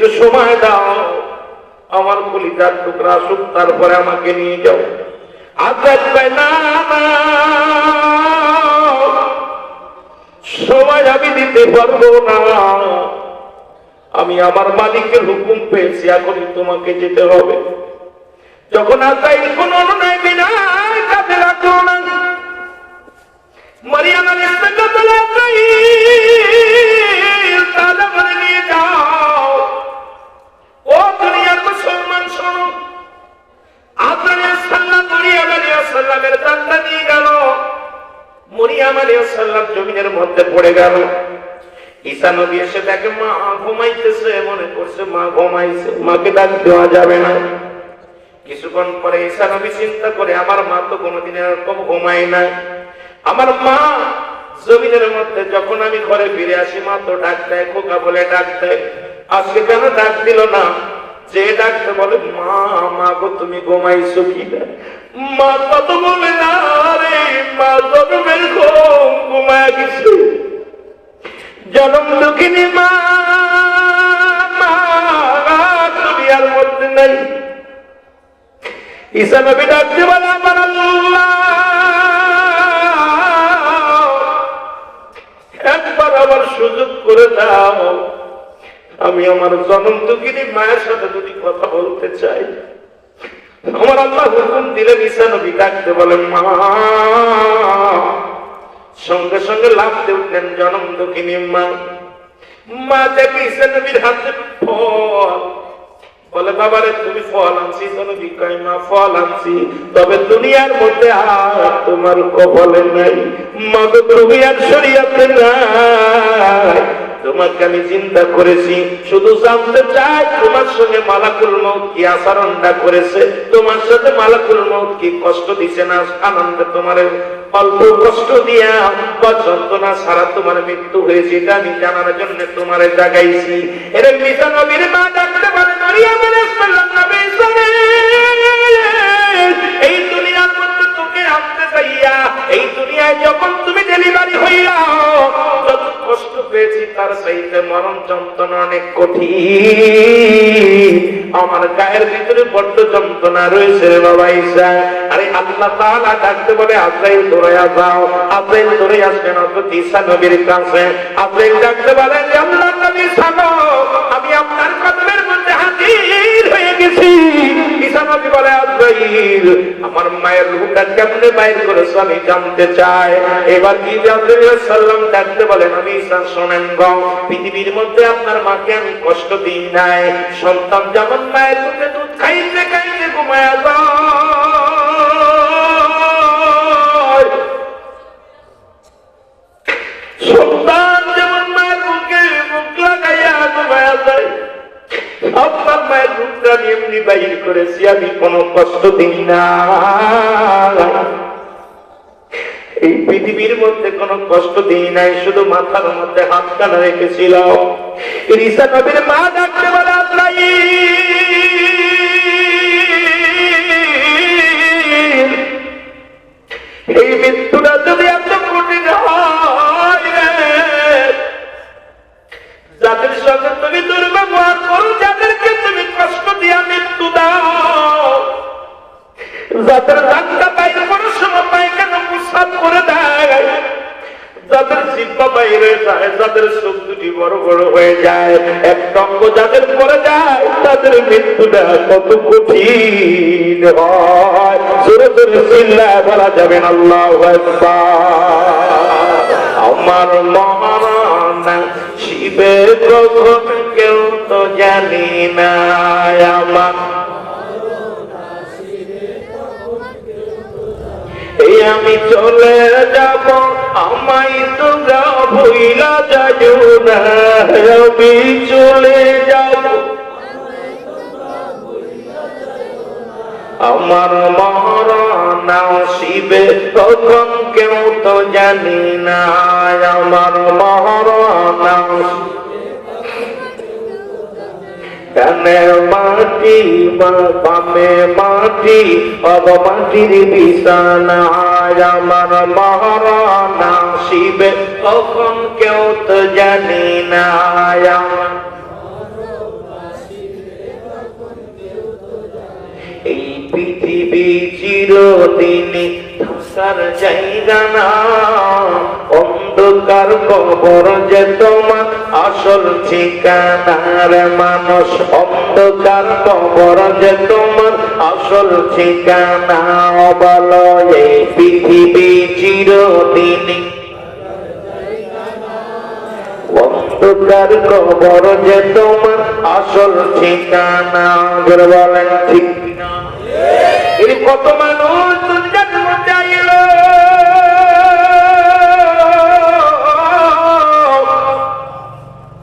একটু সময় দাও, আমার কলিজার টুকরা আসুক, তারপরে আমাকে নিয়ে যাও। আজাদ ভাই না, সময় আমি দিতে পারবো না, আমি আমার মালিকের হুকুম পেয়েছি, এখনই তোমাকে যেতে হবে। যখন আজাইল কোন অনুনয় বিনয় কাজে রাখলো না, মারিয়াম আলাইহিস সালাম বলে আজাইল তাহলে আমাকে নিয়ে যাও। ও দুনিয়ার মুসলমান শোনো, আজাইল সাল্লাল্লাহু মারিয়াম আলাইহিস সালামের জানটা নিয়ে গেল। মারিয়াম আলাইহিস সালাম জমিনের মধ্যে পড়ে গেল। ঈসা নবী এসে দেখে মা ঘুমাইতেছে, মনে করছে মা ঘুমাইছে, মাকে ডাক দেওয়া যাবে না। কিছুক্ষণ পরে ঈসা নবী চিন্তা করে, আমার মা তো কোনোদিন এরকম ঘুমায় না, আমার মা জমিনের মধ্যে যখন আমি ঘরে ফিরে আসি মা তো ডাক দেয়, খোকা বলে ডাক দেয়, আজকে কেন ডাক দিল না? যে ডাকতে বলে মা, মা গো তুমি ঘুমাইছো কি না? মা কত বলে না রে, মা জন্মের ঘুম ঘুমায় গেছে, জন্ম দুঃখিনী মা, দুনিয়ার মধ্যে নাই। ঈসা নবী ডাকতে বলে আমার আল্লাহ, একবার আমার সুযোগ করে দাও, আমি আমার জন্ম দুঃখিনী মায়ের সাথে যদি কথা বলতে চাই। আমার আল্লাহ হুকুম দিলেন, ঈসা নবী ডাকতে বলেন মা, সঙ্গে সঙ্গে লাফতে উঠলেন জন্ম দুঃখিনী মা। মা দেখে ঈসা নবীর হাতে ফল, বলে বাবারে তুমি ফল আনছি? নবী কয় মা ফল আনছি, তবে দুনিয়ার মধ্যে আর তোমার কপালে নাই, মা তো তুমি আর শরীয়তে নাই, তোমাকে আমি চিন্তা করেছি, শুধু জানতে চাই তোমার সঙ্গে মালাকুল মউত কি আচরণটা করেছে, তোমার সাথে মালাকুল মউত কি কষ্ট দিছে না আনন্দে তোমার অল্প কষ্ট দিয়া বা যন্ত্রণা ছাড়া তোমার মৃত্যু হয়েছে, এটা আমি জানার জন্য তোমার জাগাইছি। এর ঈসা নবীর মা ডাকতে বলে মারিয়াম আলাইহিস সালাম, নবী এই দুনিয়ার মধ্যে তোকে আনতে চাইয়া, এই দুনিয়ায় যখন তুমি ডেলিভারি হইয়া যত কষ্ট পেয়েছি তার চাইতে মরণ যন্ত্রণা অনেক কঠিন, আমার গায়ের ভিতরে বড্ড যন্ত্রণা রয়েছে রে বাবা ঈসা। আরে আল্লাহ তাআলা ডাকতে বলে আজরাইল দৌড়াইয়া যাও। আজরাইল দৌড়ে আসবেন হযরত ঈসা নবীর কাছে। আজরাইল ডাকতে বলে আল্লাহর নবী শোনো, আমি আপনার কদমের মধ্যে হাজির হয়ে গেছি। ঈসা নবী বলে আজরাইল আমার মায়ের রূহটা কেমনে বাইর করেছো আমি জানতে চাই। এবার কি আজরাইল সাল্লাম ডাকতে বলেন আমি ঈসা শোনেন গো, পৃথিবীর মধ্যে আপনার মাকে আমি কষ্ট দিই নাই, সন্তান যেমন মায়ের মুখে দুধ খাইতে খাইতে ঘুমায়া যায়, সন্তান যেমন মায়ের মুখে মুখ লাগাইয়া ঘুমায়া যায়, আপনার মায়ের দুধটা আমি এমনি বাইর করেছি, আমি কোনো কষ্ট দিই না। এই পৃথিবীর মধ্যে কোনো কষ্ট দিই নাই, শুধু মাথার মধ্যে হাত কানা রেখেছিল। ঈসা নবীর মা ডাকতে বলে এই মৃত্যুটা যদি এত কঠিন হয়, যাদের সঙ্গে তুমি দুর্ব্যবহার করো, যাদেরকে তুমি কষ্ট দিয়া মৃত্যু দাও, যাদের রাস্তা বাইরে কোনো সময় পায়খানা প্রস্রাব করে দেয়, যাদের জিহ্বা বাইরে যায়, যাদের চোখ দুটি বড় বড় হয়ে যায়, একটা অঙ্গ যাদের পরে যায়, তাদের মৃত্যুটা কত কঠিন হয়। জোরে জোরে চিল্লায় বলা যাবে না আল্লাহু আকবার। আমার মরণ শিবে কখন কেউ তো জানি না, আমার আমি চলে যাব, আমায় তোমরা ভুইলা যাইও না, আমি চলে যাব, আমার মরণ আসিবে কখন কেউ তো জানি না, আমার মরণ কানে মাটি বামে মাটি অব মাটির বিছানা, আমার মরণ আসিবে কখন কেউ তো জানি না, এই পৃথিবী চিরদিনই থাকার জায়গা না, অন্ধকার কবর যে তোমার আসল ঠিকানা রে মানুষ, অন্ধকার কবর যে তোমার আসল ঠিকানা। বলো এই পৃথিবী চিরদিনই অন্ধকার কবর যে তোমার আসল ঠিকানা। বলেন ঠিক না? এই কত মানুষ জন্ম চাইল,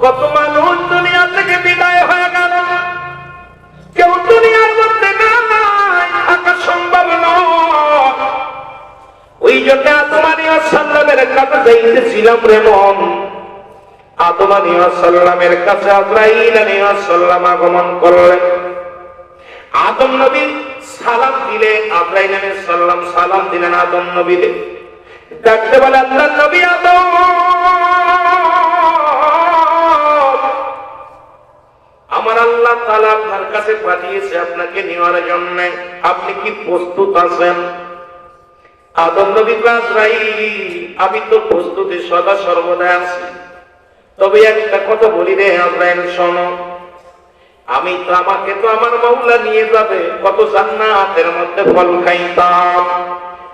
কত মানুষ দুনিয়া থেকে বিদায় হয়ে গেল, কেউ দুনিয়ার মধ্যে নাই, থাকা সম্ভব নয়। ওই জন্য আদম আলাইহিস সালামের কাছে যাইতেছিলাম রে মন। আদম আলাইহিস সালামের কাছে আজরাইল আলাইহিস সালাম আগমন করলেন। আদম নবী সালাম দিলে, আজরাইল আলাইহিস সালাম সালাম দিলেন আদম নবীকে। ডাকতে বলে আল্লাহর নবী আদম, আমার আল্লাহ তাআলা আপনার কাছে পাঠিয়েছে আপনাকে নেওয়ার জন্য, আপনি কি প্রস্তুত আছেন? আদম নবী কয় আজরাইল, আমি তো প্রস্তুতি সদা সর্বদা আছি, তবে একটা কথা বলি রে আজরাইল শোনো, আমি তো আমাকে তো আমার মাওলা নিয়ে যাবে, কত জান্নাতের মধ্যে ফল খাইতাম,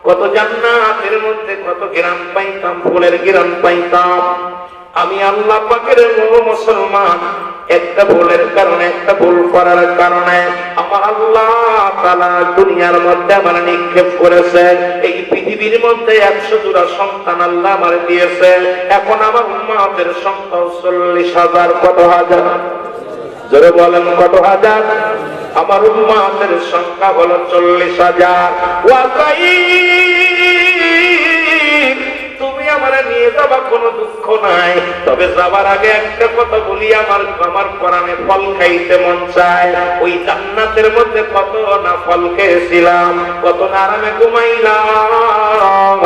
কত জান্নাতের মধ্যে কত গ্রাম পাইতাম, ফুলের গ্রাম পাইতাম। আমি আল্লাহ পাকের মুসলমান, একটা ভুলের কারণে, একটা ভুল করার কারণে আমার আল্লাহ তাআলা দুনিয়ার মধ্যে আমার নিক্ষেপ করেছে। এই পৃথিবীর মধ্যে 100 জোড়া সন্তান আল্লাহ আমার দিয়েছে। এখন আমার উম্মতের সংখ্যা 40,000। কত হাজার? জোরে বলেন কত হাজার? আমার উম্মতের সংখ্যা হলো 40,000। তুমি আমার নিয়ে যাবা, কোনো দুঃখ নাই, তবে যাবার আগে একটা কথা বলি, আমার কোরআনে ফল খাইতে মন চায়। ওই জান্নাতের মধ্যে কত না ফল খেয়েছিলাম, কত না আরামে ঘুমাইলাম,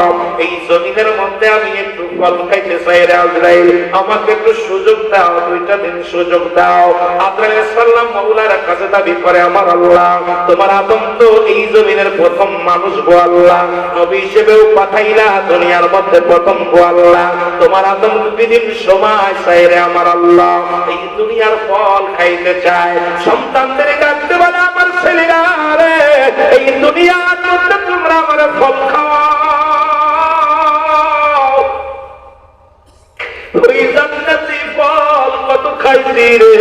এই জমিনের মধ্যে আমি একটু ফল খাইতে চাই রে আজরাইল, আমাকে একটু সুযোগ দাও, 2টা দিন সুযোগ দাও। আজরাইল সাল্লাম মাওলার কাছে দাবি করে, আমার আল্লাহ, তোমার আদম তো এই জমিনের প্রথম মানুষ গো আল্লাহ, নবী হিসেবেও পাঠাইলা, দুনিয়ার মধ্যে প্রথম গো আল্লাহ, তোমার আদম 2 দিন সময় চাই রে আমার আল্লাহ, এই দুনিয়ার ফল খাইতে চায়। সন্তানদের ডাকতে বলে, আমার ছেলেরা রে, এই দুনিয়ার মধ্যে তোমরা আমার ফল খাওয়াও, ওই জান্নাতি ফল কত খাইছি রে,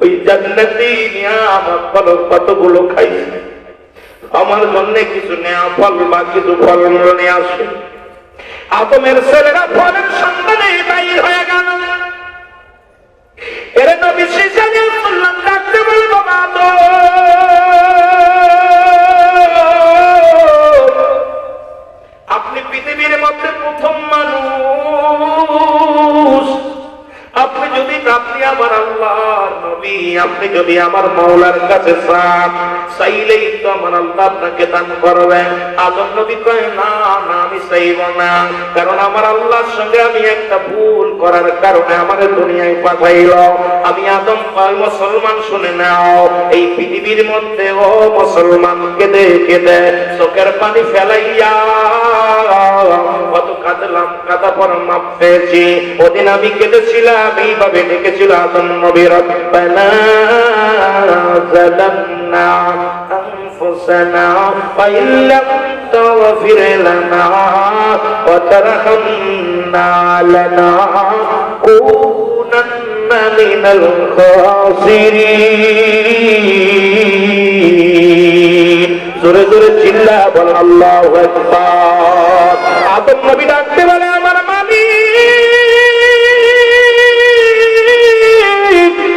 ওই জান্নাতি নিয়ামত ফল কতগুলো খাইছি, আমার জন্য কিছু নেয়া ফল বা কিছু ফল নিয়ে আসে। আদমের ছেলেরা ফলের সন্ধানে বাইর হয়ে গেল। এর নবী সাল্লাল্লাহু ডাকতে বলল, আদম, আপনি পৃথিবীর মধ্যে প্রথম মানুষ, আপনি যদি, আপনি আমার আল্লাহর নবী, আপনি যদি আমার মাওলার কাছে চান, চাইলেই তো আমার আল্লাহ আপনাকে দান করবেন। আদম নবী কয়, না না, আমি চাইব না, কারণ আমার আল্লাহর সঙ্গে আমি একটা ভুল করার কারণে আমার দুনিয়ায় পাঠাইল। আমি আদম কয়, মুসলমান শুনে নাও, এই পৃথিবীর মধ্যে ও মুসলমান কেঁদে কেঁদে চোখের পানি ফেলাইয়া কত কাঁদলাম, কাঁদা পর মাপ পেয়েছি। ওদিন আমি কেঁদেছিলাম, এইভাবে ডেকেছিল আদম নবী, রব্বানা যালামনা আনফুসানা ওয়া ইল্লাম তাগফির লানা ওয়া তারহামনা লানাকুনান্না মিনাল খাসিরিন। জোরে জোরে চিল্লা বল আল্লাহু আকবার। আদম নবী ডাকতে বলে, আমার মালিক,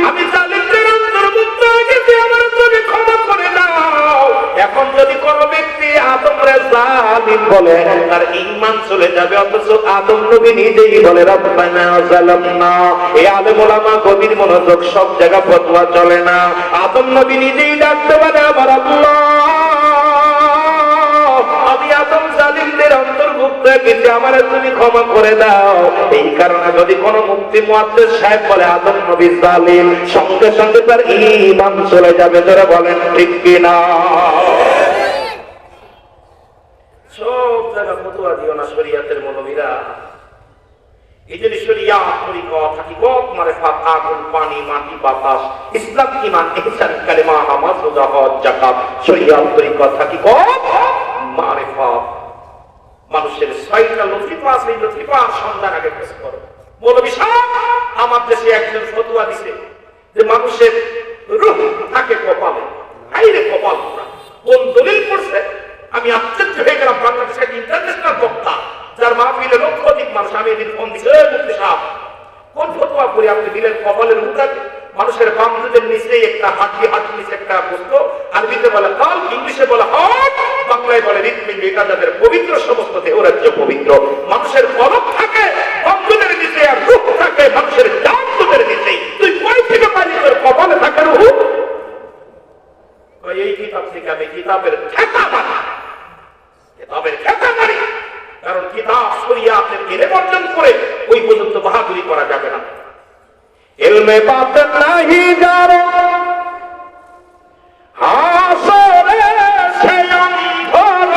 আমি জালিমদের অন্তর্ভুক্ত হয়ে গেছি, আমার তুমি ক্ষমা করে দাও। এখন যদি কোন ব্যক্তি আদমরে জালিম বলে, তার ঈমান চলে যাবে, অথচ আদম নবী নিজেই বলে, রব্বানা যালামনা। এই আলেম ওলামা গভীর মনোযোগ, সব জায়গা ফতোয়া চলে না। আদম নবী নিজেই ডাকতে বলে, আমার আল্লাহ, আমি আদম জালিমদের অন্তর্ভুক্ত গেছে, আমারে তুমি ক্ষমা করে দাও। এই কারণে যদি কোনো মুফতি মুহাদ্দিস সাহেব বলে আদম নবী জালিম, সঙ্গে সঙ্গে তার ঈমান চলে যাবে। যারা বলেন ঠিক কিনা? সব জায়গা ফতোয়া দিও না শরীয়তের মৌলবীরা। এই জন্য শরীয়ত তরিকত হাকিকত মারিফাত আগুন পানি মাটি বাতাস ইসলাম ঈমান ইহসান কালেমা নামাজ রোজা হজ যাকাত শরীয়ত তরিকত হাকিকত মারিফাত। মানুষের ছয়টা লতিফা আছে, এই লতিফা সন্ধান আগে পেশ করো। মৌলবী সাহেব আমার দেশে একজন ফতোয়া দিছে যে মানুষের রূহ থাকে কপালে। হাইরে কপাল, কোন দলিল পড়ছে? আমি আশ্চর্য হয়ে গেলাম। বাংলাদেশের ইন্টারন্যাশনাল বক্তা, যার মাহফিলে লক্ষাধিক মানুষ, আমি এদিন ফোন দিচ্ছি, মুফতি সাহেব কোন ফতোয়া করে আপনি দিলেন কপালের উঠান? মানুষের বাম দুধের নিচে একটা হাড্ডি, হাড্ডির নিচে একটা বস্তু, আরবিতে বলে কাল, ইংলিশে বলে হার্ট, বাংলায় বলে হৃৎপিণ্ড। এটা যাদের পবিত্র সমস্ত দেহরাজ্য পবিত্র। মানুষের কলব থাকে বাম দুধের নিচে, আর রূহ থাকে মানুষের ডান দুধের নিচে। তুই কই থেকে পাইলি তোর কপালে থাকে রূহ? এই কিতাব থেকে আমি কিতাবের ঠেকা মারি, কিতাবের ঠেকা মারি। কারণ কিতাব শরীয়তের ইলম অর্জন করে ওই পর্যন্ত বাহাদুরি করা যাবে না। ইলমে বাতিন নাহি জানো হাসরে সে অন্ধকার,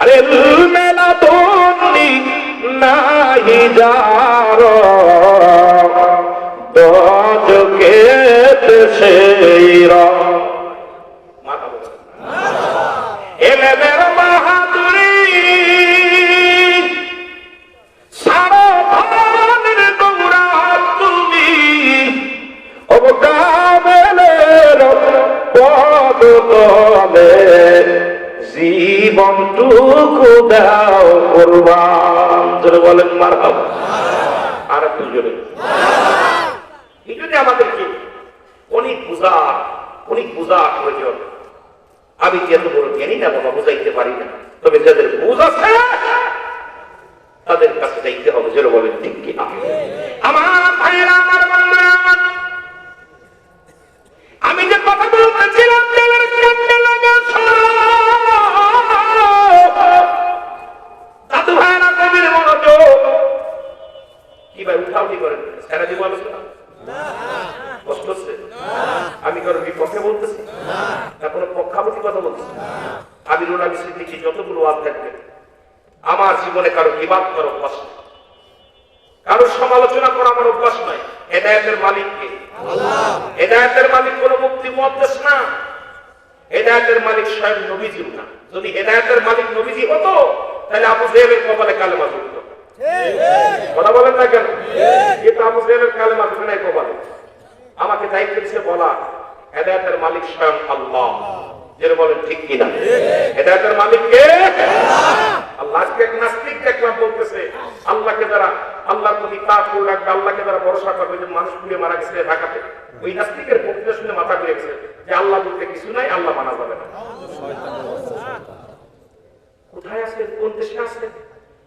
আরে ইলমে লাদুন্নি নাহি জানো দোজকে তেশিরা। মাথা বলো ইলমের বাহাদুরি সারা ভানের দৌড়া তুমি, ও কামেলের পদ তলে জীবনটুকু দাও কুরবান। জোরে বলেন মারহাবা। আর একটু জোরে। এই জন্য আমাদেরকে অনেক বুঝা প্রয়োজন। আমি যে এত বড় জ্ঞানী না বাবা, বুঝাইতে পারি না, তবে যাদের বুঝ আছে তাদের কাছে যাইতে হবে। যেটা বলেন ঠিক কিনা? আমার ভাইয়েরা, আমার বন্ধুরা, আমার আমি যে কথা বলতেছিলাম দাদু ভাইয়েরা, কবির মনোযোগ। কি ভাই উঠাউটি করেন? সারা জীবন আলোচনা কষ্ট হচ্ছে? আমি কারো বিপক্ষে বলতেছি না, কোনো পক্ষাপতি কথা বলতেছি। আমি রোনাবি সিদ্দিকী যতগুলো ওয়াজ থাকবে, আমার জীবনে কারো বিবাদ করার অভ্যাস নেই, কারো সমালোচনা করা আমার অভ্যাস নয়। হেদায়েতের মালিক কে? আল্লাহ। হেদায়েতের মালিক কোন মুফতি মুহাদ্দিস না, হেদায়েতের মালিক স্বয়ং নবীজিও না। যদি হেদায়েতের মালিক নবীজি হতো তাহলে আবু জেহেলের কপালে কালেমা ঝুলতো। কথা বলেন না কেন? কিন্তু আবু জেহেলের কালেমা ঝুলে নাই কপালে। আমাকে দায়িত্ব দিচ্ছে বলা হেদায়েতের মালিক স্বয়ং আল্লাহ। যেটা বলেন ঠিক কিনা? হেদায়েতের মালিক কে? আল্লাহ। আজকে এক নাস্তিক দেখলাম বলতেছে আল্লাহকে যারা আল্লাহর প্রতি তাওয়াক্কুল রাখবে, আল্লাহকে যারা ভরসা করবে, যে মানুষ পুড়ে মারা গেছে ঢাকাতে, ওই নাস্তিকের বক্তৃতা শুনে মাথা ঘুরে গেছে যে আল্লাহ বলতে কিছু নাই, আল্লাহ মানা যাবে না। কোথায় আছে? কোন দেশে আছে?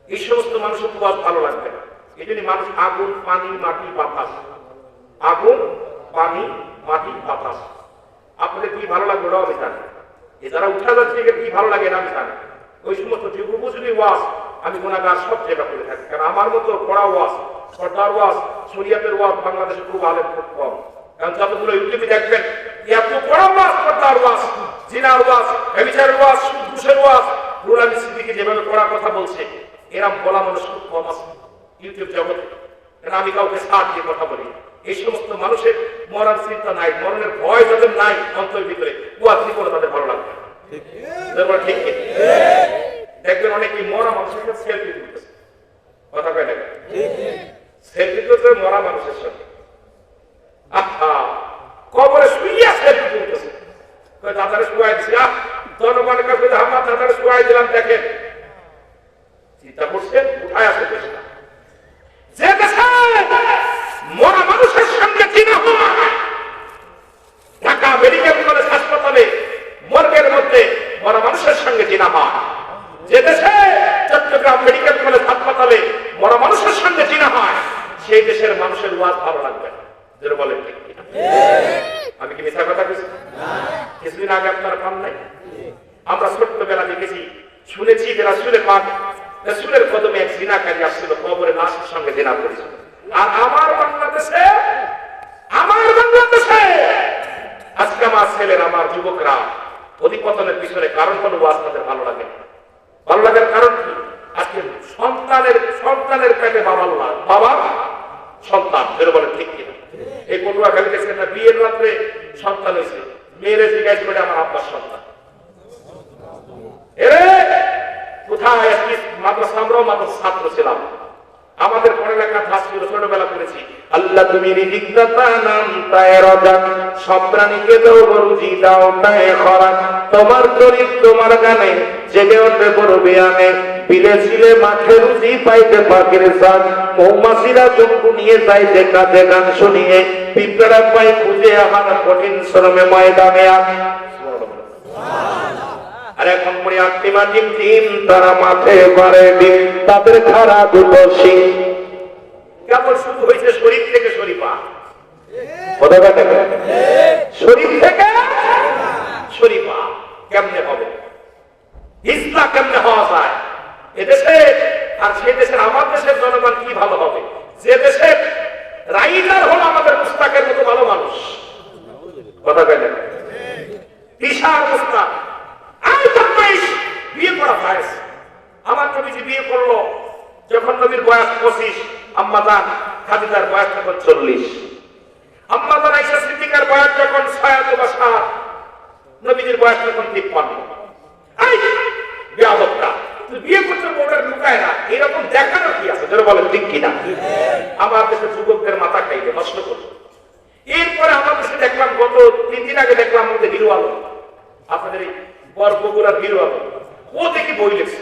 এই সমস্ত মানুষের খুব ভালো লাগবে না। এই জন্য মানুষ আগুন পানি মাটি বাতাস, আগুন পানি মাটি বাতাস। আপনাদের কি ভালো লাগবে ওটাও আমি জানি। এ যারা উঠা যাচ্ছে কি ভালো লাগে না আমি জানি। ওই সমস্ত যে উপযোগী ওয়াজ আমি গুনাহগার সব জায়গা করে থাকি। কারণ আমার মতো পড়া ওয়াজ, সরদার ওয়াজ, শরীয়তের ওয়াজ বাংলাদেশে খুব আলেম খুব কম। কারণ যতগুলো ইউটিউবে দেখবেন এত পড়া ওয়াজ, সরদার ওয়াজ, জিনার ওয়াজ, ব্যভিচারের ওয়াজ, ঘুষের ওয়াজ, রুলানি সিদ্দিকী যেভাবে পড়া কথা বলছে, এরকম বলা মানুষ খুব কম আছে ইউটিউব জগতে। কারণ আমি কাউকে সার দিয়ে কথা বলি। এই সমস্ত মানুষের মরার চিন্তা নাই, মরণের ভয় যাদের নাই অন্তরের ভিতরে, ওয়াজ করে তাদের ভালো লাগবে। ঠিক দেখবেন অনেকে মরা মানুষের সাথে সেলফি তুলতেছে। কথা কয় না? সেলফি তুলতে মরা মানুষের সাথে। আহা, কবরে শুইয়া সেলফি তুলতেছে। দাদারে শুয়াই দিছি, জনগণের কাছে আমার দাদারে শুয়াই দিলাম, দেখেন চিন্তা করছেন উঠায় আসে দেশটা। যে দেশে মরা মানুষের সঙ্গে চিনা হয়, ঢাকা মেডিকেল কলেজ হাসপাতালে মর্গের মধ্যে মরা মানুষের সঙ্গে চিনা হয়, যে দেশে চট্টগ্রাম মেডিকেল কলেজ হাসপাতালে মরা মানুষের সঙ্গে চিনা হয়, সেই দেশের মানুষের ওয়াজ ভালো লাগবে না। যেটা বলেন ঠিক কিনা? আমি কি মিথ্যা কথা বলছি? কিছুদিন আগে আপনারা পান নাই? আমরা ছোট্টবেলা দেখেছি শুনেছি যে রাসূলের পাক রাসূলের কদমে এক জিনাকারী আসছিল, কবরে লাশের সঙ্গে জিনা করেছিল। আর আমার বাংলাদেশে আজকে আমার ছেলের, আমার যুবকরা অধিপতনের পিছনে কারণ কোনো ওয়াজ তাদের ভালো লাগে না। ভালো লাগার কারণ কি? আজকে সন্তানের পেটে বাবা সন্তান, বেরো বলে ঠিক কিনা? এই পটুয়াখালী দেখছেন না, বিয়ের রাত্রে সন্তান হয়েছে, মেয়েরে জিজ্ঞাসা করে আমার আব্বার সন্তান। এরে কোথায়? মাদ্রাসা, আমরাও মাদ্রাসা ছাত্র ছিলাম, আমাদের পড়ালেখার ধাস ছিল, ছোটবেলা করেছি। আল্লাহ তুমি রিজিক দাতা নাম তায় রাজাক, সব প্রাণীকে দাও রুজি দাও তায় খরাক, তোমার তরিক তোমার গানে জেগে ওঠে বড় বিয়ানে, বিলে ছিলে মাঠে রুজি পাইতে পাখির সাথ, মৌমাছিরা চক্ষু নিয়ে যায় যে কাজে গান শুনিয়ে, পিঁপড়া পাই খুঁজে আহার কঠিন শ্রমে ময়দানে। আর এখন মনে আত্মীমা টিম তারা মাঠে পারে ডিম, তাদের খারা দুটো শিং। কেবল শুরু হয়েছে শরীর থেকে শরীফা, শরীর থেকে শরীফা কেমনে হবে? ইসলাম কেমনে হওয়া যায় এদেশে? আর সে দেশের, আমার দেশের জনগণ কি ভালো হবে যে দেশের রাইটার হলো আমাদের মুস্তাকের মতো ভালো মানুষ। কথা বলেন, বিশাল মুস্তাক বিয়ে করা হয়। আমার নবীজি বিয়ে করলো যখন নবীর বয়স 25, আম্মাজান খাদিজার বয়স তখন 40, আম্মাজান আয়েশা সিদ্দিকার বয়স যখন 6 বা 7, নবীজির বয়স তখন 53। এই বেয়াদবটা বিয়ে করতে বোর্ডের লুকায় না, এরকম দেখানো কি আছে? যারা বলেন ঠিক কিনা? আমার দেশের যুবকদের মাথা খাইতে নষ্ট করলো। এরপরে আমার দেশে দেখলাম, গত 3 দিন আগে দেখলাম আমাদের হিরো আলম, আপনাদের এই বরবগুড়ার হিরো আলম, ও দেখি বই লিখছে,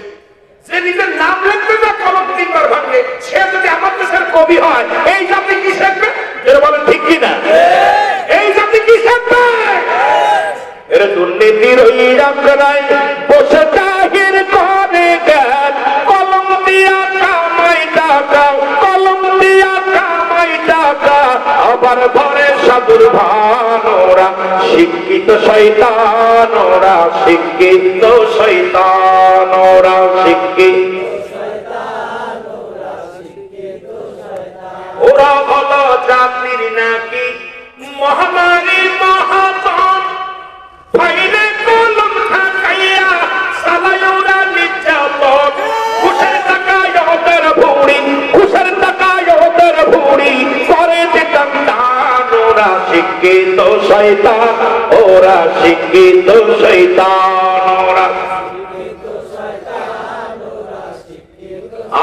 যে নিজের নাম লিখবে না কলম 3 বার ভাঙবে, সে যদি আমার দেশের কবি হয়, এই জাতি কি শিখবে? যারা বলেন ঠিক কিনা? এই জাতি কি শিখবে? এর দুর্নীতির ওই রামরাই বসে তাহির করে জ্ঞান, কলম দিয়া কামাই টাকা, কলম দিয়া কামাই টাকা, আবার ঘরে সাধুর ভান, ওরা শিক্ষিত শয়তান, ওরা শিক্ষিত শয়তান, ওরা শিক্ষিত, ওরা হলো জাতির নাকি মহামারী মহাতন, ফাইলে কলম থাকাইয়া সালায় ওরা নির্যাতন, ঘুষের টাকায় ওদের ভুড়ি, ঘুষের টাকায় ওদের ভুড়ি করে দিতাম দান, ওরা শিক্ষিত শয়তান, ওরা শিক্ষিত শয়তান, ওরা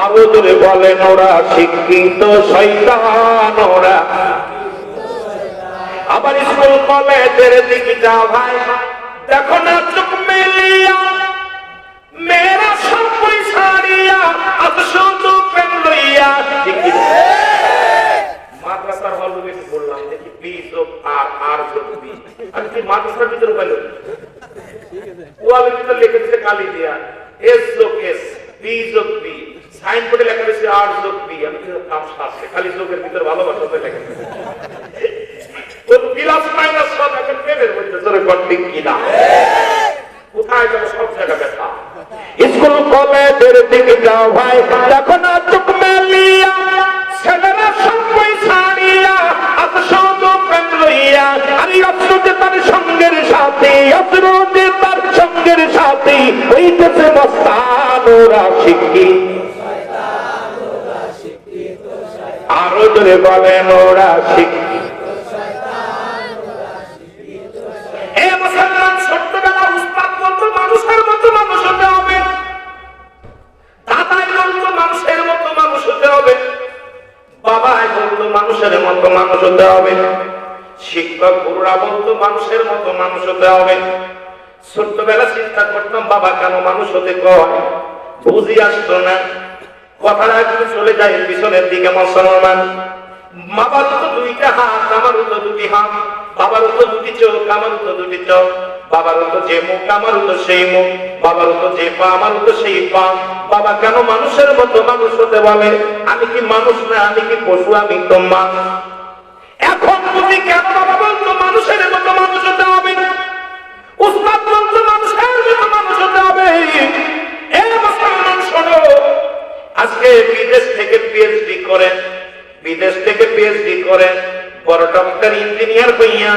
আরো জোরে বলেন, ওরা শিক্ষিত শয়তান, ওরা। আবার স্কুল কলেজের দিকে যা ভাই, দেখো না চোখ মেলিয়া মেয়েরা সব পয়সারিয়া, আজ শুধু পেন লইয়া। মাদ্রাসার হল রুমে বললাম, দেখি বি যোগ আর, আর যোগ বি। আমি কি মাদ্রাসার ভিতরে পেল ওয়ালের ভিতরে লিখেছে কালি দিয়া এস যোগ এস, বি যোগ বি, সাইনবোর্ডে লেখা রয়েছে আর যোগ বি। আমি কাম সারছে, খালি যোগের ভিতরে ভালোবাসাতে লেখা প্লাস মাইনাস সব এখন পেনের মধ্যে, জোরে কঠিন কিনা? কোথায় যাবো? সব জায়গা ব্যথা। স্কুল কলেজের দিকে যাও ভাই, দেখো না চোখ মেলিয়া ছেলেরা সব পয়সারিয়া, আজ শুধু প্রেম লইয়া। আরে অস্ত্রতে তার সঙ্গের সাথে, অস্ত্রতে তার সঙ্গের সাথে হইতেছে মস্তান, ওরা শিক্ষিত। আরো জোরে বলেন, ওরা শিক্ষিত। ছোট্টবেলা উস্তাদ বলতো মানুষের মতো মানুষ হতে হবে, দাদাই বলতো মানুষের মতো মানুষ হতে হবে, বাবাই বলতো মানুষের মতো মানুষ হতে হবে, শিক্ষক গুরুরা বলতো মানুষের মতো মানুষ হতে হবে। ছোট্টবেলা চিন্তা করতাম, বাবা কেন মানুষ হতে কয়, বুঝি আসতো না। কথাটা একটু চলে যায় পিছনের দিকে। মুসলমান, বাবার তো 2টা হাত, আমারও তো 2টি হাত, বাবারও তো 2টি চোখ, আমারও তো 2টি চোখ, বাবারও তো যে মুখ, আমারও তো সেই মুখ, বাবারও তো যে পা, আমারও তো সেই পা। বাবা কেন মানুষের মতো মানুষ হতে বলে? আমি কি মানুষ না? আমি কি পশু? আমি তো মানুষ। এখন বুঝি কেন বাবা বলতো মানুষের মতো মানুষ হতে হবে, উস্তাদ বলতো মানুষের মতো মানুষ হতে হবে। আজকে বিদেশ থেকে পিএইচডি করে বড় ডক্টর ইঞ্জিনিয়ার হইয়া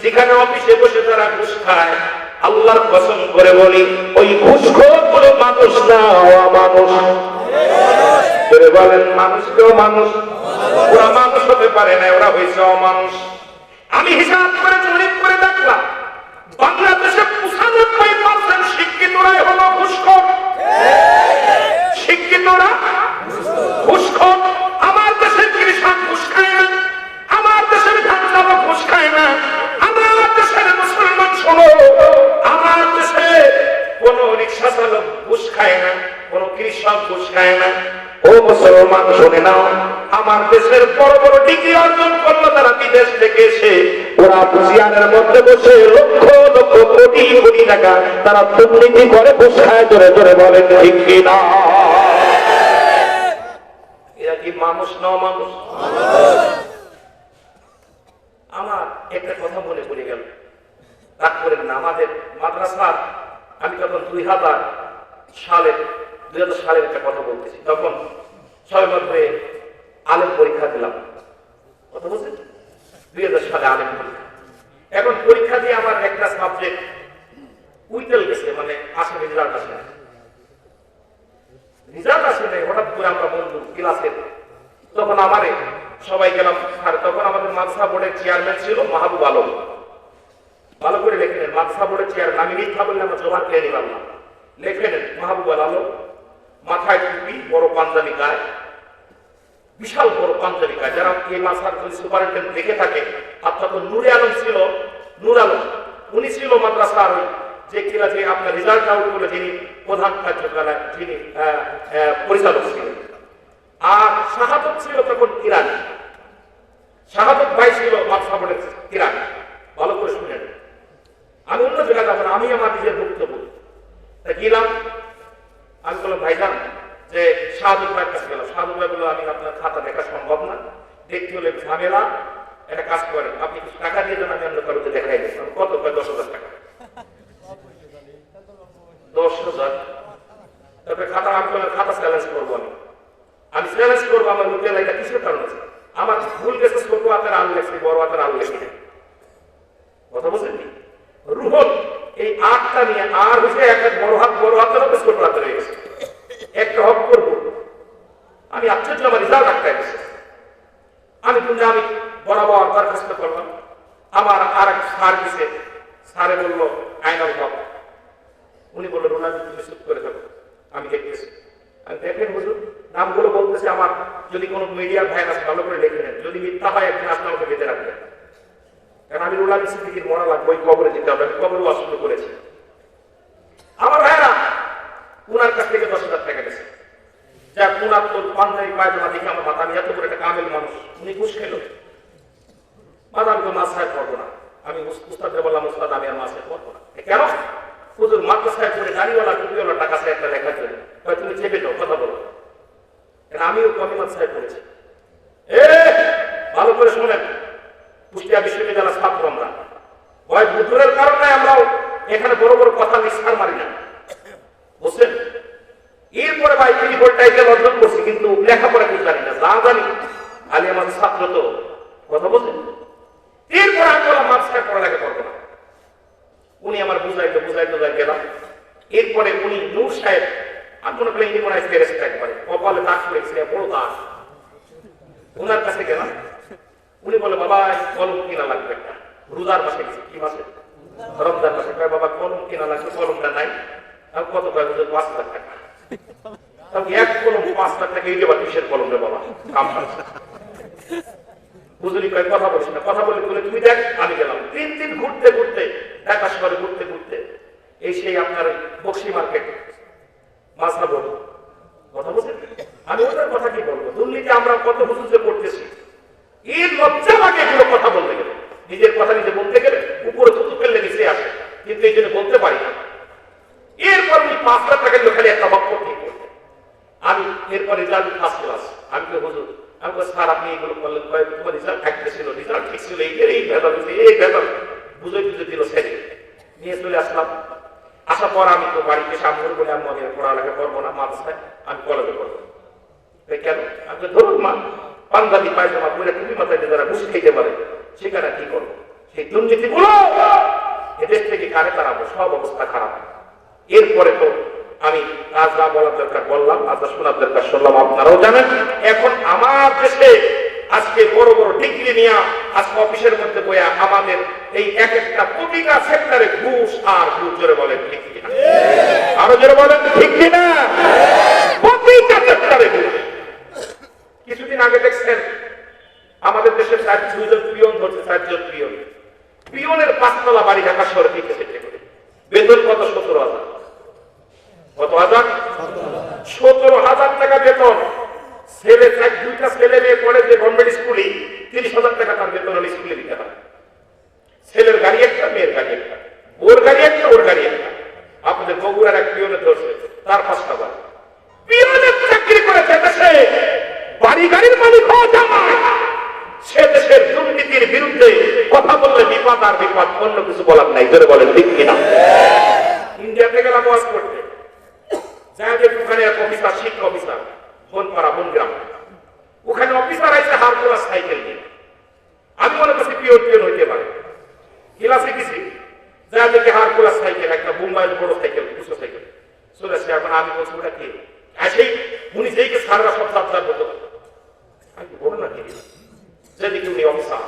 যেখানে অফিসে বসে তারা ঘুষ খায়, আল্লাহর কসম করে বলি ওই ঘুষখোর কোনো মানুষ না, অমানুষ। বলেন মানুষ কেউ মানুষ, ওরা মানুষ হতে পারে না, ওরা হয়েছে অমানুষ। আমি হিসাব করে জরিপ করে দেখলাম বাংলাদেশে 95% শিক্ষিতরাই হলো ঘুষখোর। শিক্ষিতরা ঘুষখোর। আমার দেশের কৃষক ঘুষ খায় না, আমার দেশের ধান চালক ঘুষ খায় না, আমার দেশের মুসলমান শোনো, আমার দেশে কোন রিক্সা চালক ঘুষ খায় না, কোন কৃষক ঘুষ খায় না। ও মুসলমান শুনে নাও, আমার দেশের বড় বড় ডিগ্রি অর্জন করলো তারা বিদেশ থেকে এসে, ওরা চেয়ারের মধ্যে বসে লক্ষ লক্ষ কোটি কোটি টাকা তারা দুর্নীতি করে ঘুষ খায়। জোরে জোরে বলেন ঠিক কিনা? এরা কি মানুষ না মানুষ? আমার একটা কথা মনে পড়ে গেল, রাগ করেন না। আমাদের মাদ্রাসার আমি তখন 2000 সালের একটা কথা বলতেছি, তখন 6 বছরে আলেম পরীক্ষা দিলাম। কথা বলছেন 2000 সালে আলেম পরীক্ষা। এখন পরীক্ষা দিয়ে আমার একটা সাবজেক্ট উইটেল গেছে, মানে আসে রেজাল্ট আসে নাই। হঠাৎ করে আমরা বন্ধু ক্লাসে, তখন আমারে সবাই গেলাম। আর তখন আমাদের মাদ্রাসা বোর্ডের চেয়ারম্যান ছিল মাহবুব আলম। ভালো করে লেখে নেন, মাদ্রাসা বোর্ডের চেয়ারম্যান। আমি মিথ্যা বললাম, জমা খেয়ে নিলাম না, লেখে নেন মাহবুব আলম। মাথায় টুপি, বড় পাঞ্জাবি গায়ে, বিশাল বড় পাঞ্জাবি গায়ে। যারা এই মাদ্রাসার সুপারিনটেন্ডেন্ট দেখে থাকে, আর তখন নূরে আলম ছিল, নূর আলম, উনি ছিল মাদ্রাসার যে কিনা যে আপনার রেজাল্ট আউট করে যিনি প্রধান কার্যকলায় যিনি পরিচালক ছিলেন। আর শাহাদত ছিল তখন ইরানি, শাহাদত ভাই ছিল মাদ্রাসা বোর্ডের ইরানি। ভালো করে শুনেন, আমি অন্য জায়গায় যাবো না, আমি আমার নিজের বক্তব্য গেলাম। আমি বললাম ভাইজান যে শাহাদত ভাইয়ের কাছে গেলাম। শাহাদত ভাই বললো আমি আপনার খাতা দেখা সম্ভব না, দেখতে হলে ঝামেলা, একটা কাজ করেন আপনি কিছু টাকা দিয়ে দেন, আমি অন্য কারোকে দেখাই দিই। কত? 10,000 টাকা। 10,000। তারপরে খাতা, আমি বললাম খাতা চ্যালেঞ্জ করবো, আমি চ্যালেঞ্জ করবো। আমার উঠে এটা কিসের কারণ আছে? আমার ভুল গেছে, ছোট হাতের আল লেখছি, বড় হাতের আল লেখছি। কথা বলছেন কি? রুহল এই আটটা নিয়ে আর হচ্ছে একটা বড় হাতের হবে, ছোট হাতে রয়ে গেছে। একটা হক করবো আমি, আশ্চর্য আমার রেজাল্ট আটকায় গেছে। আমি কিন্তু আমি বরাবর দরখাস্ত করলাম। আমার আর এক স্যার দিছে, স্যারে বললো আইনাল হক, উনি বললো রোনাল তুমি চুপ করে থাকো, আমি দেখতেছি। আমি দেখেন হুজুর, নামগুলো বলতেছে আমার, যদি কোনো মিডিয়ার ভাই আছে ভালো করে লিখে নেন, যদি মিথ্যা হয় একদিন আসলে আমাকে বেঁধে রাখবেন। কারণ আমি রোনাল সিদ্দিকীর মরা লাগবো, ওই কবরে যেতে হবে, আমি কবরে অসুবিধা করেছি। আমার ভাইরা উনার কাছ থেকে 10,000 টাকা গেছে। যা উনার তো পাঞ্জাবি পায়জামা দেখে আমার মাথা, আমি এত বড় একটা কামেল মানুষ, উনি ঘুষ খেলো। মাথা আমি তো মাসায় পড়বো না। আমি উস্তাদকে বললাম উস্তাদ আমি আর মাসায় পড়বো না। কেন? হুজুর মাদ্রাসায় পড়ে গাড়িওয়ালা টুপিওয়ালা টাকা চাই একটা লেখার জন্য, তুমি চেপে যাও, কথা বলো। আমিও কমি মাদ্রাসায় পড়েছি। ভালো করে শোনেন, কুষ্টিয়া বিশ্ববিদ্যালয়ের ছাত্র আমরা, ভয় বুদ্ধের কারণে আমরাও এখানে বড় বড় কথা নিঃসার মারি না, বুঝছেন? এরপরে ভাই টাইটেল অর্জন করছি, কিন্তু লেখাপড়া কিছু জানি না, যা জানি আলী আমাদের ছাত্র তো, কথা বলছেন। এরপরে আমি বললাম মাদ্রাসায় পড়ালেখা করবো না। উনি আমার বুঝাইতে গেলাম। এরপরে উনি নূর সাহেব, আমি মনে করি ইনি মনে হয় ফেরেশতা, একবারে কপালে দাগ করেছিল, বড় দাগ। ওনার কাছে গেলাম, উনি বলে বাবা কলম কিনা লাগবে একটা। রোজার মাসে গেছে, কি মাসে? রমজান মাসে। বাবা কলম কিনা লাগবে, কলমটা নাই। আমি কত কয়? 5,000 টাকা। এক কলম 5,000 টাকা, এই বা কিসের কলম রে বাবা? হুজুরি কয় কথা বলিস না, কথা বলে তুমি দেখ। আমি গেলাম 3 দিন ঘুরতে ঘুরতে, ঢাকা শহরে ঘুরতে ঘুরতে, এই সেই আপনার বক্সি মার্কেট মাছরা বলবো, কথা বলছেন। আমি ওদের কথা কি বলবো? দুর্নীতি আমরা কত হুজুরে করতেছি, এর লজ্জা লাগে এগুলো কথা বলতে গেলে। নিজের কথা নিজে বলতে গেলে উপরে থুতু ফেললে নিচে আসে, কিন্তু এই জন্য বলতে পারি না। এরপর আমি 5,000 টাকা দিয়ে খালি একটা বক্তব্য ঠিক করতে। আমি এরপর রেজাল্ট ফার্স্ট ক্লাস। আমি তো হুজুর, আমি স্যার আপনি এগুলো করলেন, তোমার রেজাল্ট থাকতে ছিল, রেজাল্ট ঠিক ছিল, এই ভেদাল বুঝে দিল, ছেড়ে নিয়ে চলে আসলাম। আসার পর আমি তো বাড়িতে সামনে বলে আমি পড়ালেখা করবো না, মাদ্রাসায় আমি কলেজে করবো। কেন? আপনি ধরুন মা পাঞ্জাবি পায়জামা পরে টুপি মাথায় দিয়ে যারা ঘুষ খেতে পারে সেখানে কি করবো? সেই দুর্নীতিগুলো এদেশ থেকে কারে তাড়াবো? সব অবস্থা খারাপ। এরপরে তো আমি আজ না বলার দরকার বললাম, আজ শোনার দরকার শুনলাম, আপনারাও জানেন। এখন আমার দেশে আজকে বড় বড় ডিগ্রি নিয়ে আজকে অফিসের মধ্যে বইয়া আমাদের এই এক একটা প্রতিটা সেক্টরে ঘুষ আর ঘুষ। জোরে বলেন ঠিক কিনা? আরো জোরে বলেন ঠিক কিনা? প্রতিটা সেক্টরে ঘুষ। কিছুদিন আগে দেখছেন আমাদের দেশের 4 জন পিয়ন ধরছে, 4 জন পিয়ন। পিয়নের 5 তলা বাড়ি ঢাকা শহরে দিতেছে, বেতন কত? 17,000। কত হাজার? 17,000 টাকা বেতন। ছেলে 2টা ছেলে মেয়ে পড়ে যে গভর্নমেন্ট স্কুলে 30,000 টাকা তার বেতন স্কুলে দিতে হয়। ছেলের গাড়ি একটা, মেয়ের গাড়ি একটা, ওর গাড়ি একটা, ওর গাড়ি একটা। আপনাদের বগুড়ার এক পিয়নে ধরছে, তার 5টা বাড়ি। পিয়নের চাকরি করেছে দেশে, বাড়ি গাড়ির মালিক হওয়া যায়। সে দেশের দুর্নীতির বিরুদ্ধে কথা বললে বিপদ আর বিপদ, অন্য কিছু বলার নাই। জোরে বলেন ঠিক কিনা? ইন্ডিয়াতে গেলাম ওয়াজ করতে, যাদের ওখানে এক অফিসার, শিক্ষা অফিসার, বনপাড়া বনগ্রাম, ওখানে অফিসার আছে হারকুলাস সাইকেল নিয়ে। আমি মনে করছি পিওর হইতে পারে, ক্লাসে গেছি, যাদেরকে হারকুলাস সাইকেল, একটা বোম্বাইয়ের বড় সাইকেল, দুশো সাইকেল চলে আসছে। এখন আমি বলছি ওটা কি? সেই উনি যেইকে সারা সব সাবধান বলতো, আমি বলো না কি যেদিকে উনি অফিসার,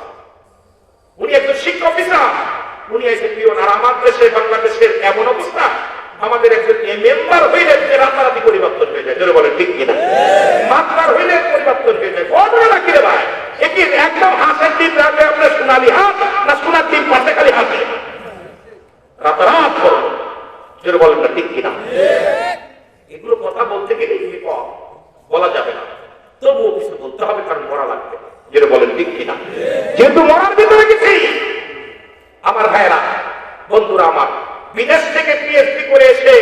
উনি একজন শিক্ষা অফিসার, উনি এসে পিওন। আর আমার দেশে বাংলাদেশের এমন অবস্থা, আমাদের একজন মেম্বার হইলে রাতারাতি পরিবর্তন হয়ে যায়। জোরে বলেন ঠিক কিনা? মাত্রার হইলে পরিবর্তন হয়ে যায়। ঘটনা কি রে ভাই? একই একদম হাসের দিন রাতে আপনার সোনালি হাত, না সোনার দিন পাশে খালি হাসে, রাতারাত করো। জোরে বলেন না ঠিক কিনা? এগুলো কথা বলতে গেলে বিপদ, বলা যাবে না, তবুও কিছু বলতে হবে, কারণ মরা লাগবে। জোরে বলেন ঠিক কিনা? যেহেতু মরার ভিতরে গেছি, আমার ভাইয়েরা, বন্ধুরা আমার, বিদেশ থেকে পিএইচডি করে এসে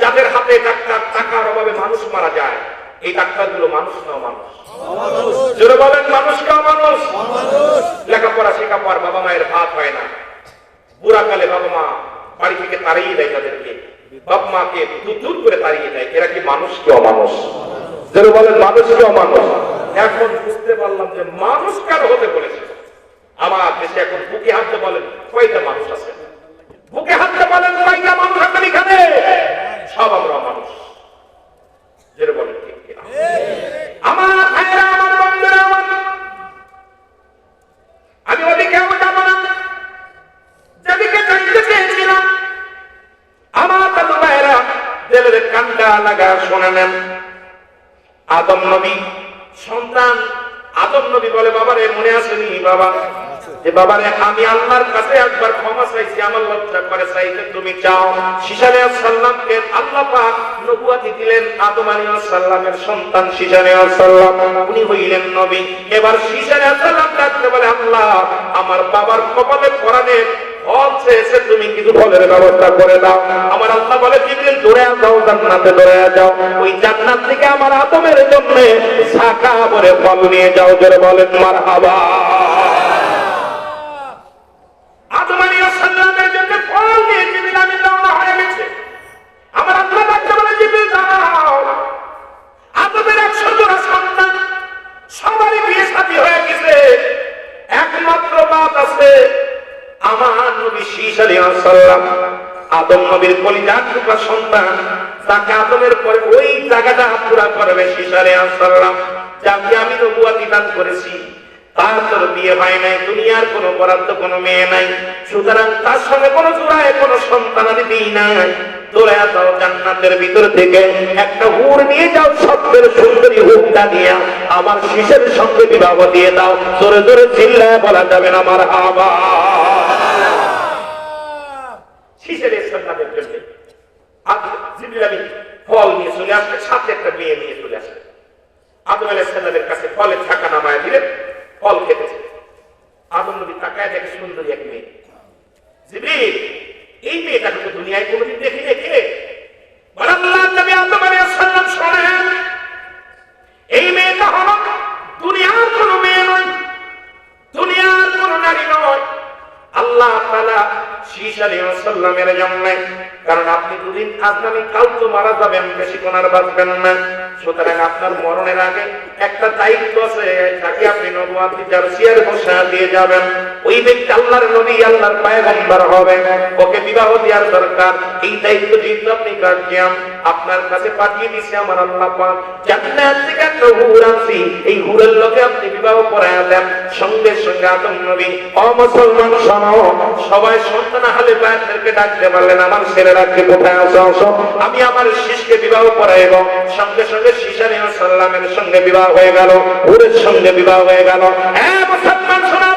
যাদের হাতে ডাক্তার, টাকার অভাবে মানুষ মারা যায়, এই ডাক্তারগুলো মানুষ নাও মানুষ। জোরে বলেন মানুষ নাও মানুষ। লেখাপড়া শেখাপড়ার বাবা মায়ের ভাত হয় না, বুড়াকালে বাবা মা বাড়ি থেকে তাড়িয়ে দেয় তাদেরকে, বাপ মাকে দূর করে তাড়িয়ে দেয়। এরা কি মানুষ কি অমানুষ? জোরে বলেন মানুষ কি অমানুষ? এখন বুঝতে পারলাম যে মানুষ কেন হতে বলেছে। আমার দেশে এখন বুকে হাতে বলেন কয়টা মানুষ আছে? বুকে হাতে বলেন কয়টা মানুষ আছেন এখানে? সব আমরা মানুষ। যেটা বলেন ঠিক কিনা? আমার ভাইয়েরা, আমার বন্ধুরা, আমি ওদিকেও যাব না, যেদিকে যাইতে চেয়েছিলাম। আমার দাদু ভাইয়েরা, দিলের কান্ডা লাগা শুনে নেন। আদম নবী সন্তান, আদম নবী বলে, বাবারে মনে আসেনি বাবা, যে বাবারে আমি আল্লাহর কাছে একবার ক্ষমা চাইছি, আমার লজ্জা করে চাইতে তুমি চাও। ঈসা আলাইহিস সালামকে আল্লাহ পাক নবুয়তি দিলেন, আদম আলাইহিস সালামের সন্তান ঈসা আলাইহিস সালাম, উনি হইলেন নবী। এবার ঈসা আলাইহিস সালাম ডাকতে বলে, আল্লাহ আমার বাবার কপালে পরানে ফল চেয়েছে, তুমি কিছু ফলের ব্যবস্থা করে দাও। আমার আল্লাহ বলে, জিবরিল দৌড়ে যাও, জান্নাতে দৌড়ে যাও, ওই জান্নাত থেকে আমার আদমের জন্য শাখা ভরে ফল নিয়ে যাও। জোরে বলেন মারহাবা। আদম আলাইহিস সালামের জন্য ফল নিয়ে জিবরিল আমিন রওনা হয়ে গেছে। আমার আল্লাহ ডাকতে বলে, জিবরিল যাও, আদমের 100 জোড়া সন্তান, সবারই বিয়ে শাদী হয়ে গেছে, একমাত্র বাদ আছে আমার নবী ঈসা আলাইহিস সালাম, আদম নবীর কলিজার টুকরা সন্তান, তাকে আদমের পরে ওই জায়গাটা পুরা করবে ঈসা আলাইহিস সালাম, যাকে আমি নবুয়তি দান করেছি। তার তোর বিয়ে হয় নাই, দুনিয়ার কোনো বরাদ্দ কোনো মেয়ে নাই, সুতরাং তার সঙ্গে কোনো জোড়ায় কোনো সন্তান আমি দিই নাই। দৌড়ে যাও জান্নাতের ভিতর থেকে একটা হুর নিয়ে যাও, সবচেয়ে সুন্দরী হুরটা নিয়ে আমার শিশের সঙ্গে বিবাহ দিয়ে দাও। জোরে জোরে চিল্লায় বলা যাবে না মারহাবা। শিশের সন্তানের জন্য জিবরিল আমিন ফল নিয়ে চলে আসবে, সাথে একটা মেয়ে নিয়ে চলে আসবে। আদম আলাইহিস সালামের কাছে ফলের ঢাকা নামায় দিলেন, ফল খেতেছে। আদম নবী তাকায় দেখে সুন্দরী এক মেয়ে। জিবরিল, এই মেয়েটাকে তো দুনিয়ায় কোনোদিন দেখি দেখে। আল্লাহর নবী আদম আলাইহিস সালাম শোনেন, এই মেয়েটা হলো দুনিয়ার কোনো মেয়ে নয়, দুনিয়ার কোনো নারী নয়। আল্লাহ তাআলা ঈসা আলাইহিস সালামের জন্য, কারণ আপনি দুদিন আগামী কাল তো মারা যাবেন, বেশি কোন আর বাঁচবেন না। সুতরাং আপনার মরণের আগে একটা দায়িত্ব আছে, তাকে আপনি নবুয়ত যার চেয়ারে বসা দিয়ে যাবেন। ওই ব্যক্তি আল্লাহর নবী, আল্লাহর পয়গম্বর হবে, ওকে বিবাহ দেওয়ার দরকার। এই দায়িত্ব যেহেতু আপনি গার্জিয়ান, আপনার কাছে পাঠিয়ে দিয়েছে আমার আল্লাহ পাক, জান্নাত থেকে একটা হুর আনছি, এই হুরের লগে আপনি বিবাহ পড়ায়া দেন। সঙ্গে সঙ্গে আদম নবী, ও মুসলমান শোনো, সবাই সন্তান আহলে বায়াতদেরকে ডাকতে পারলেন, আমার ছেলেরাকে কোথায় আসো, আসো, আমি আমার শিশকে বিবাহ পড়াইব। সঙ্গে সঙ্গে শীশ আলাইহিস সালামের সঙ্গে বিবাহ হয়ে গেল, হুরের সঙ্গে বিবাহ হয়ে গেল। মুসলমান শোনো,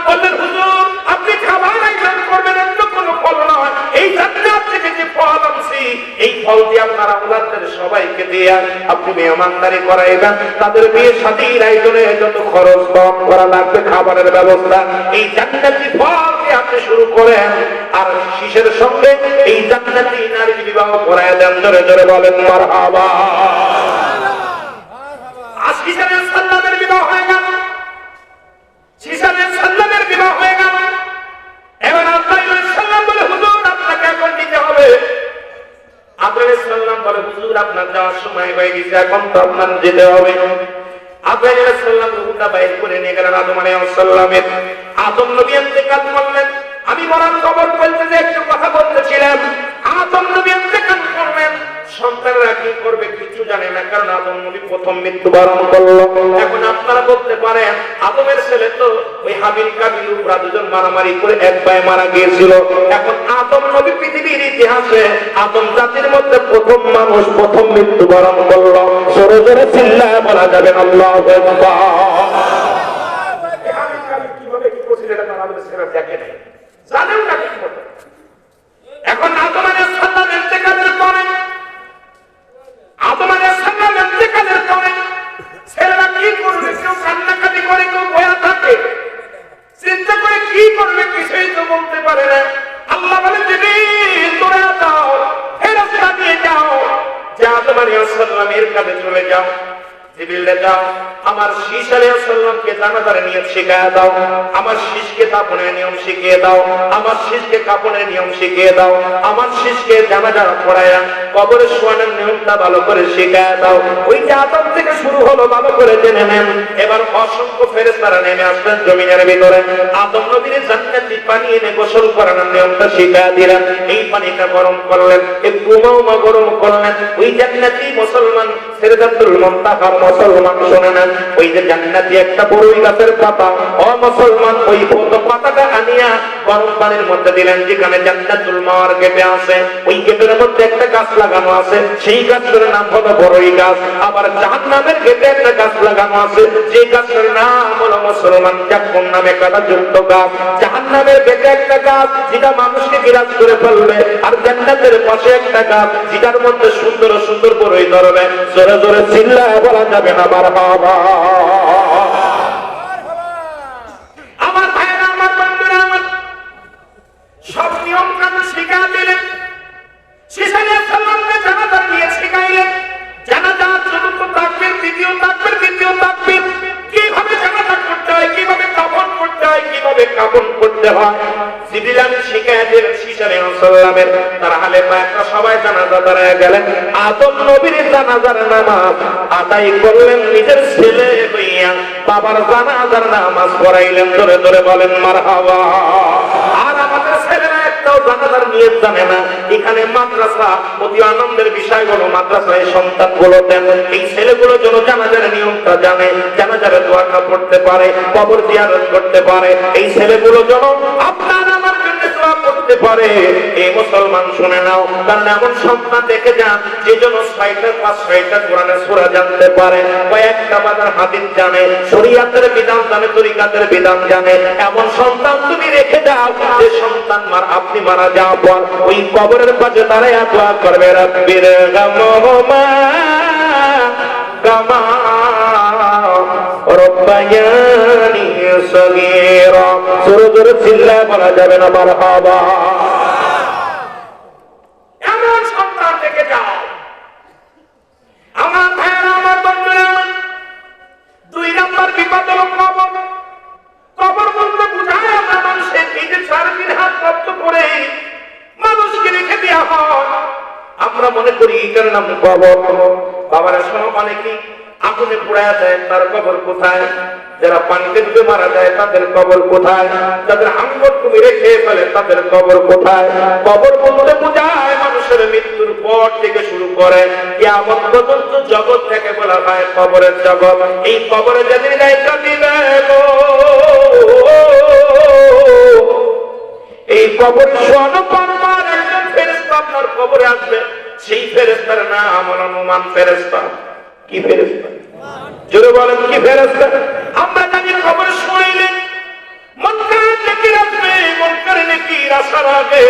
বললেন হুজুর আপনি খাবার আয়োজন করবেন, অন্য কোনো ফল নয়, এই জান্নাত থেকে যে ফল আনছি এই ফল দিয়ে আপনার আওলাদদের সবাইকে দিয়ে আপনি মেহমানদারি করাইবেন। তাদের বিয়ে শাদীর আয়োজনে যত খরচ কম করা লাগবে, খাবারের ব্যবস্থা এই জান্নাতি ফল দিয়ে আপনি শুরু করেন। আর শীষের সঙ্গে এই জান্নাতি নারীর বিবাহ করায় দেন। জোরে জোরে বলেন মারহাবা। শীষ আলাইহিস সালামের বিবাহ হয়ে গেল, শীষ আলাইহিস সালামের বিবাহ হয়ে গেল। এবার আব্দুল্লাহ আলাইহিস সালাম বলে হুজুর আপনাকে এখন নিতে হবে। আব্দুল্লাহ আলাইহিস সালাম বলে হুজুর আপনার যাওয়ার সময় হয়ে গেছে, এখন তো আপনার যেতে হবে। আব্দুল্লাহ আলাইহিস সালাম রূহটা বাইর করে নিয়ে গেলেন আদম আলাইহিস সালামের। আদম নবী ইন্তেকাল করলেন। আমি মরার খবর বলতে যে একটু কথা বলতেছিলাম, আদম নবী ইন্তেকাল করলেন, সন্তানরা কি করবে কিছু জানে না, কারণ আদম নবী প্রথম মৃত্যুবরণ করলো। এখন আপনারা বলতে পারেন আদমের ছেলে তো ওই হাবিল কাবিল ওরা দুজন মারামারি করে এক পায়ে মারা গিয়েছিল। এখন আদম নবী পৃথিবীর ইতিহাসে আদম জাতির মধ্যে প্রথম মানুষ, প্রথম মৃত্যুবরণ করলো। জোরে জোরে চিল্লায় বলা যাবে আল্লাহু আকবার। কিভাবে কি করছিল এটা আমাদের ছেলে দেখে নাই, জানেন না কি করবে। এখন আদম আলাইহিস সালাম ইন্তেকালের পরে, আদম আলাইহিস সালাম ইন্তেকালের পরে ছেলেরা কি করবে? কেউ কান্নাকাটি করে, কেউ ভয় থাকে, চিন্তা করে কি করবে কিছুই তো বলতে পারে না। আল্লাহ বলে জিবরিল তোরা যাও, ফেরেশতা নিয়ে যাও, যে আদম আলাইহিস সালামের কাছে চলে যাও। জিবরিল যাও, আমার শীষ আলাইহিস সালামকে জানাজার নিয়ম শিখিয়ে দাও, আমার শীষকে কাফনের নিয়ম শিখিয়ে দাও, আমার শীষকে কাফনের নিয়ম শিখিয়ে দাও, আমার শীষকে জানাজা পড়ায়া কবরে শোয়ানোর নিয়মটা ভালো করে শিখিয়ে দাও। ওই যে আদম থেকে শুরু হলো ভালো করে জেনে নেন। এবার অসংখ্য ফেরেশতারা নেমে আসবেন জমিনের ভিতরে, আদম নবীর জান্নাতি পানি এনে গোসল করানোর নিয়মটা শিখিয়ে দিলেন। এই পানিটা গরম করলেন, একটু উমা গরম করলেন। ওই জান্নাতি মুসলমান সিদরাতুল মুনতাহার মুসলমান শুনে নেন, ওই যে জান্নাতি একটা বড়ই গাছের পাতা, ও মুসলমান ওই পাতাটা আনিয়া গরম পানির মধ্যে দিলেন। যেখানে জান্নাতুল মাওয়ার গেটে আছে, ওই গেটের মধ্যে একটা গাছ লাগানো আছে, সেই গাছের নাম হলো বড়ই গাছ। আবার জাহান্নামের গেটে একটা গাছ লাগানো আছে, যে গাছের নাম হলো মুসলমান জাক্কুম নামে কাঁটাযুক্ত গাছ। জাহান্নামের গেটে একটা গাছ যেটা মানুষকে বিরাজ করে ফেলবে, আর জান্নাতের পাশে একটা গাছ যেটার মধ্যে সুন্দর সুন্দর বড়ই ধরবে। জোরে জোরে চিল্লায় বলা যাবে না মারহাবা। আমার ভাইরা, আমার বন্ধুরা, আমার সব নিয়ম কানুন শিখা দিলেন। শীষ আলাইহিস সালামকে জানাজা দিয়ে শিখাইলেন। জানাজার চতুর্থ তাকবীর, দ্বিতীয় তাকবীর, তৃতীয় তাকবীর, কিভাবে জানাজা করতে হয়, কিভাবে কাফন করতে হয়, কিভাবে কাফন করতে হয় জিবরিল আমিন শিখাইয়া দিলেন শীষ আলাইহিস সালামের। তার আহলে বায়াতরা সবাই জানাজা দাঁড়ায় গেলেন। আদম নবীর জানাজার নামাজ আদায় করলেন নিজের ছেলে হইয়া, বাবার জানাজার নামাজ পড়াইলেন। ধরে ধরে বলেন মারহাবা। আর আমাদের ছেলেরা একটাও জানাজার নিয়ত জানে না। এখানে মাদ্রাসা অতি আনন্দের বিষয় হলো মাদ্রাসায় সন্তানগুলো দেন, এই ছেলেগুলো যেন জানাজার নিয়মটা জানে, জানাজার দোয়াটা পড়তে পারে, কবর জিয়ারত করতে পারে। এই ছেলেগুলো যেন আপনার আমার জন্য দোয়া করতে পারে। এই মুসলমান শুনে নাও, কারণ এমন সন্তান দেখে যান যে যেন 6টা কোরআনের সূরা জানতে পারে, কয়েকটা বাজার হাদিস জানে, শরীয়তের বিধান জানে, তরিকাতের বিধান জানে। এমন সন্তান তুমি রেখে দাও, যে সন্তান আপনি মারা যাওয়ার পর ওই কবরের পাশে দাঁড়ায় দোয়া করবে, রাব্বির গামহুমা কামা রব্বায়ানি সগীরা। জোরে জোরে চিল্লায় বলা যাবে না মারহাবা। এমন সন্তান থেকে যাও। আমার ভাইয়েরা, আমার বন্ধুরা, 2 নম্বর বিপদ হলো কবর। কবর বলতে বুঝায় আমরা মানুষের নিজের 3.5 হাত রক্ত করে মানুষকে রেখে দেওয়া হয়। আমরা মনে করি এটার নাম কবর। বাবারা শোনো, অনেকেই আগুনে পোড়ায় যায়, তার কবর কোথায়? যারা পানিতে ডুবে মারা যায় তাদের কবর কোথায়? যাদের হাঙ্গর কুমিরে খেয়ে ফেলে তাদের কবর কোথায়? কবর বলতে বোঝায় মানুষের মৃত্যুর পর থেকে শুরু করে কিয়ামত পর্যন্ত জগৎ থেকে বলা হয় কবরের জগৎ। এই কবরে যেদিন দায়িত্ব দিবে গো, এই কবর শোয়ানো পরমার একজন ফেরেশতা আপনার কবরে আসবে। সেই ফেরেশতার নাম অনুমান ফেরেশতা। কি ফেরেশতা? জোরে বলেন, কি ফেরেশতা? আমরা জানি কবরে শুইলে মুনকার নাকির আসবে, মুনকার নাকির আসার আগে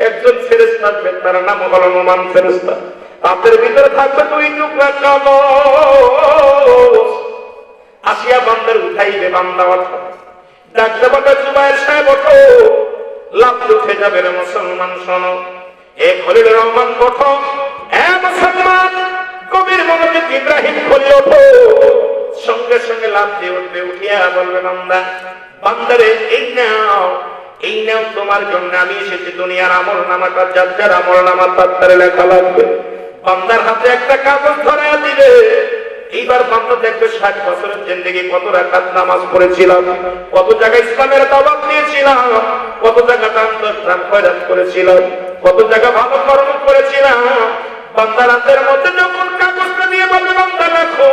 একজন ফেরেশতা আসবে, তার নাম হলো অনুমান ফেরেশতা। তাদের ভিতরে থাকবে দুই টুকরা কাগজ। আসিয়া বান্দার উঠাইবে, বান্দা ওঠো, ডাকতে বলবে জুবায়ের সাহেব ওঠো। লাভ উঠে যাবে রে মুসলমান, শোনো। এ খলিলুর রহমান ওঠো, এ মুসলমান কবির মনোযোগ ইব্রাহিম খলিল ওঠো। সঙ্গে সঙ্গে লাভ দিয়ে উঠবে, উঠিয়া বলবে বান্দা, বান্দারে এই নাও, এই নাও তোমার জন্য আমি এসেছি। দুনিয়ার আমল নামাটা যার যার আমল নামা তার লেখা লাগবে। বান্দার হাতে একটা কাগজ ধরাইয়া দিবে। এইবার বান্দা দেখবে 60 বছরের জিন্দেগি কত রাকাত নামাজ পড়েছিলাম, কত জায়গায় ইসলামের দাওয়াত দিয়েছিলাম, কত জায়গা দান খয়রাত করেছিলাম, কত জায়গা ভালো কর্ম করেছিলাম। বান্দার হাতের মধ্যে যখন কাগজটা দিয়ে বলবে বান্দা লেখো,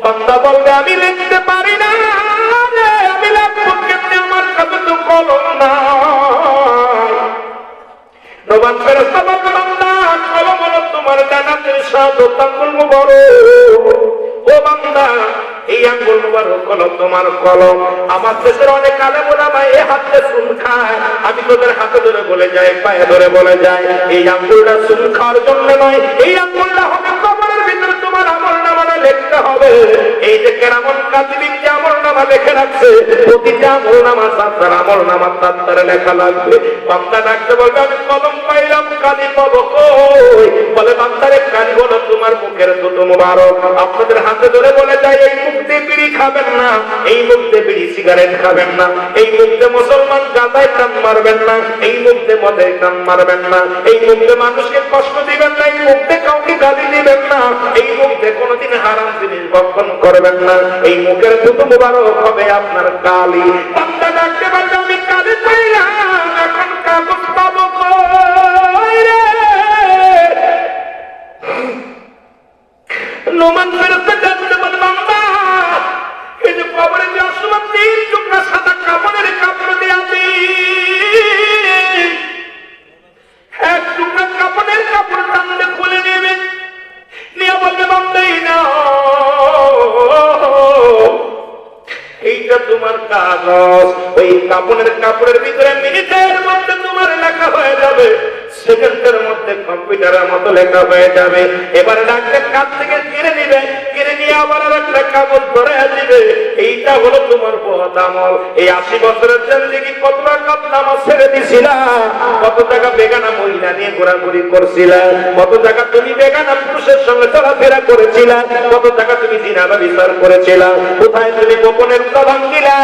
বান্দা বলবে আমি লিখতে পারি না রে, আমি লিখবো কেমনে, আমার কাছে তো কলম নাই। নবান ফেরেশতা বলবে বান্দা কলম হলো তোমার জান্নাতের শাহাদাত আঙ্গুল মুবারক। ও বান্দা এই আঙ্গুল মুবারক হলো তোমার কলম। আমার দেশের অনেক আলেম ওলামা এই হাতে চুন খায়, আমি তোদের হাতে ধরে বলে যাই, পায়ে ধরে বলে যাই, এই আঙ্গুলটা চুন খাওয়ার জন্য নয়, এই আঙ্গুলটা হবে কবরের ভিতরে তোমার আমল নামাটা লিখতে হবে। এই যে কেরামন কাতিবিন যে আমল নামা লিখে রাখছে, প্রতিটা আমল নামা তার আমল নামা তার লেখা লাগবে। বান্দা ডাকতে বলবে আমি কলম পাইলাম, কালি পাবো কই? বলে বান্দারে কালি হলো তোমার মুখের দুটো মুবারক। আপনাদের হাতে ধরে বলে যায় এই মুখ দিয়ে বিড়ি খাবেন না, এই মুখ দিয়ে বিড়ি সিগারেট খাবেন না, এই মুখ দিয়ে মুসলমান গাঁজায় টান মারবেন না, এই মুখ দিয়ে মদে টান মারবেন না, এই মুখ দিয়ে মানুষকে কষ্ট দিবেন না, এই মুখ দিয়ে কাউকে গালি দিবেন না, এই মুখ দিয়ে কোনোদিন হারাম জিনিস ভক্ষণ করবেন না। এই মুখের দুটো মুবারক হবে আপনার কালি। বান্দা ডাকতে পারবে আমি কালি পাইলাম, এখন কাগজ পাবো কই রে? নোমান ফেরেশতা ডাকতে বলে বান্দা এই যে কবরে যে অসমান 3 টুকরা সাদা কাপড়ের কাপড় দিয়ে আছি, এক টুকরা কাপড়ের কাপড় টানলে খুলে নেবে, নিয়ে বলবে বান্দা এই নাও, এইটা তোমার কাগজ। ওই কাপড়ের ভিতরে মিনিটের মধ্যে তোমার লেখা হয়ে যাবে, সেকেন্ডের মধ্যে কম্পিউটারের মতো লেখা হয়ে যাবে। এবার ডাক্তার কাছ থেকে কেড়ে নিবে, কেড়ে নিয়ে আবার একটা কাগজ ধরে দিবে। এইটা হলো তোমার বহুত আমল। এই 80 বছরের জিন্দেগি কত রাকাত নামাজ ছেড়ে দিছিলা, কত টাকা বেগানা মহিলা নিয়ে ঘোরাঘুরি করছিলা, কত টাকা তুমি বেগানা পুরুষের সঙ্গে চলাফেরা করেছিলা, কত টাকা তুমি জিনা বা বিচার করেছিলা, কোথায় তুমি গোপনের কথা ভাঙিলা।